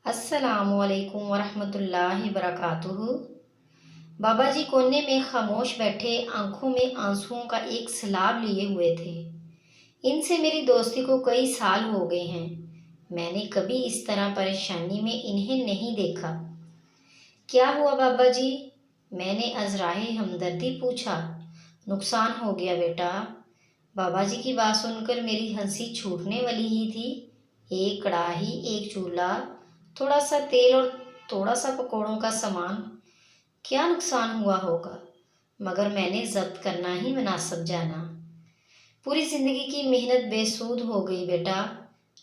السلام علیکم ورحمۃ اللہ وبرکاتہ۔ بابا جی کونے میں خاموش بیٹھے آنکھوں میں آنسوؤں کا ایک سیلاب لیے ہوئے تھے۔ ان سے میری دوستی کو کئی سال ہو گئے ہیں۔ میں نے کبھی اس طرح پریشانی میں انہیں نہیں دیکھا۔ کیا ہوا بابا جی؟ میں نے ازراہ ہمدردی پوچھا۔ نقصان ہو گیا بیٹا۔ بابا جی کی بات سن کر میری ہنسی چھوٹنے والی ہی تھی۔ ایک کڑاہی، ایک چولہا، تھوڑا سا تیل اور تھوڑا سا پکوڑوں کا سامان، کیا نقصان ہوا ہوگا؟ مگر میں نے ضبط کرنا ہی مناسب جانا۔ پوری زندگی کی محنت بے سود ہو گئی بیٹا،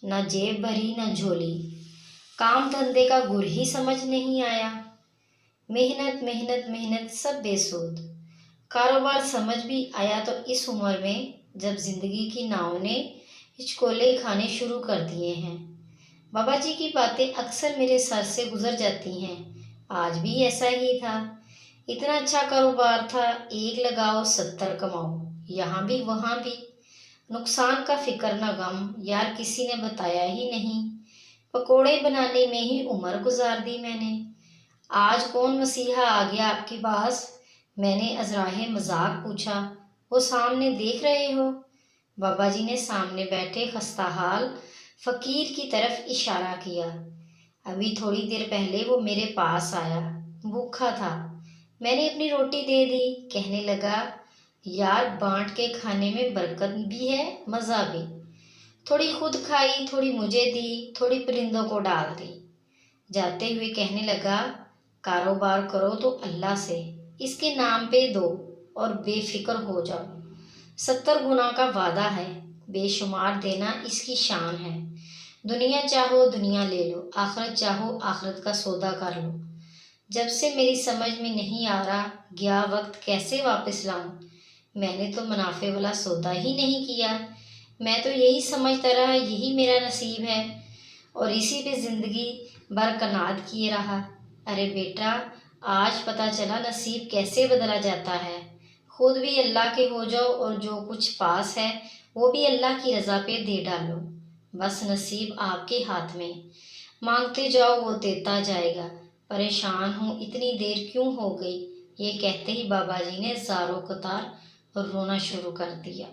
نہ جیب بھری نہ جھولی، کام دھندے کا گر ہی سمجھ نہیں آیا۔ محنت محنت محنت سب بے سود۔ کاروبار سمجھ بھی آیا تو اس عمر میں جب زندگی کی ناؤں نے ہچکولے کھانے شروع کر دیے ہیں۔ بابا جی کی باتیں اکثر میرے سر سے گزر جاتی ہیں۔ آج بھی ایسا ہی تھا۔ اتنا اچھا کاروبار تھا، 1 لگاؤ 70 کماؤ، یہاں بھی وہاں بھی۔ نقصان کا فکر نہ غم، یار کسی نے بتایا ہی نہیں۔ پکوڑے بنانے میں ہی عمر گزار دی میں نے۔ آج کون مسیحا آ گیا آپ کے پاس؟ میں نے ازراہ مذاق پوچھا۔ وہ سامنے دیکھ رہے ہو؟ بابا جی نے سامنے بیٹھے خستہ حال فقیر کی طرف اشارہ کیا۔ ابھی تھوڑی دیر پہلے وہ میرے پاس آیا، بھوکا تھا۔ میں نے اپنی روٹی دے دی، کہنے لگا، یار بانٹ کے کھانے میں برکت بھی ہے، مزہ بھی۔ تھوڑی خود کھائی، تھوڑی مجھے دی، تھوڑی پرندوں کو ڈال دی۔ جاتے ہوئے کہنے لگا، کاروبار کرو تو اللہ سے، اس کے نام پہ دو اور بے فکر ہو جاؤ۔ 70 گنا کا وعدہ ہے، بے شمار دینا اس کی شان ہے۔ دنیا چاہو دنیا لے لو، آخرت چاہو آخرت کا سودا کر لو۔ جب سے میری سمجھ میں نہیں آ رہا گیا وقت کیسے واپس لاؤں۔ میں نے تو منافع والا سودا ہی نہیں کیا۔ میں تو یہی سمجھتا رہا یہی میرا نصیب ہے اور اسی پہ زندگی برکنار کیے رہا۔ ارے بیٹا، آج پتہ چلا نصیب کیسے بدلا جاتا ہے۔ خود بھی اللہ کے ہو جاؤ اور جو کچھ پاس ہے وہ بھی اللہ کی رضا پہ دے ڈالو۔ بس نصیب آپ کے ہاتھ میں، مانگتے جاؤ وہ دیتا جائے گا۔ پریشان ہوں اتنی دیر کیوں ہو گئی؟ یہ کہتے ہی بابا جی نے زاروں قطار رونا شروع کر دیا۔